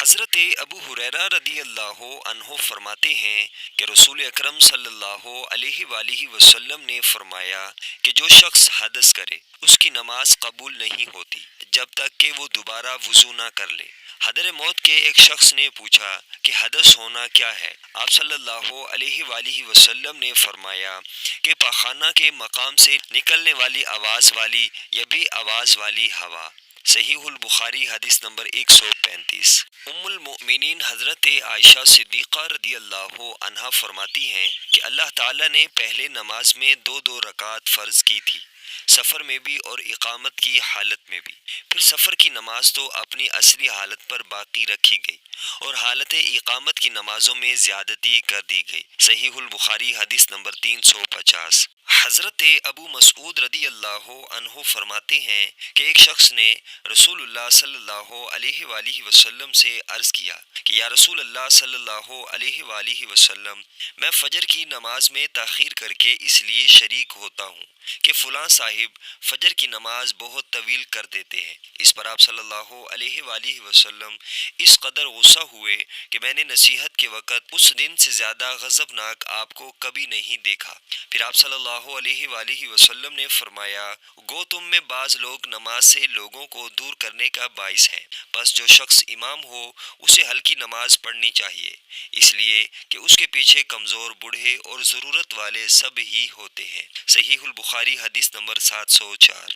حضرت ابو ہریرہ رضی اللہ عنہ فرماتے ہیں کہ رسول اکرم صلی اللہ علیہ وآلہ وسلم نے فرمایا کہ جو شخص حدث کرے اس کی نماز قبول نہیں ہوتی جب تک کہ وہ دوبارہ وضو نہ کر لے۔ حضر موت کے ایک شخص نے پوچھا کہ حدث ہونا کیا ہے؟ آپ صلی اللہ علیہ وآلہ وسلم نے فرمایا کہ پاخانہ کے مقام سے نکلنے والی آواز والی یا بے آواز والی ہوا۔ صحیح البخاری حدیث نمبر 135۔ ام المؤمنین حضرت عائشہ صدیقہ رضی اللہ عنہا فرماتی ہیں کہ اللہ تعالیٰ نے پہلے نماز میں دو دو رکعت فرض کی تھی، سفر میں بھی اور اقامت کی حالت میں بھی۔ پھر سفر کی نماز تو اپنی اصلی حالت پر باقی رکھی گئی اور حالت اقامت کی نمازوں میں زیادتی کر دی گئی۔ صحیح البخاری حدیث نمبر 350۔ حضرت ابو مسعود رضی اللہ عنہ فرماتے ہیں کہ ایک شخص نے رسول اللہ صلی اللہ علیہ وآلہ وسلم سے عرض کیا کہ یا رسول اللہ صلی اللہ علیہ وآلہ وسلم، میں فجر کی نماز میں تاخیر کر کے اس لیے شریک ہوتا ہوں کہ فلاں صاحب فجر کی نماز بہت طویل کر دیتے ہیں۔ اس پر آپ صلی اللہ علیہ وآلہ وسلم اس قدر غصہ ہوئے کہ میں نے نصیحت کے وقت اس دن سے زیادہ غضبناک آپ کو کبھی نہیں دیکھا۔ پھر آپ صلی اللہ علیہ وآلہ وسلم نے فرمایا گو تم میں بعض لوگ نماز سے لوگوں کو دور کرنے کا باعث ہیں، پس جو شخص امام ہو اسے ہلکی نماز پڑھنی چاہیے، اس لیے کہ اس کے پیچھے کمزور، بوڑھے اور ضرورت والے سب ہی ہوتے ہیں۔ صحیح البخاری حدیث نمبر 704۔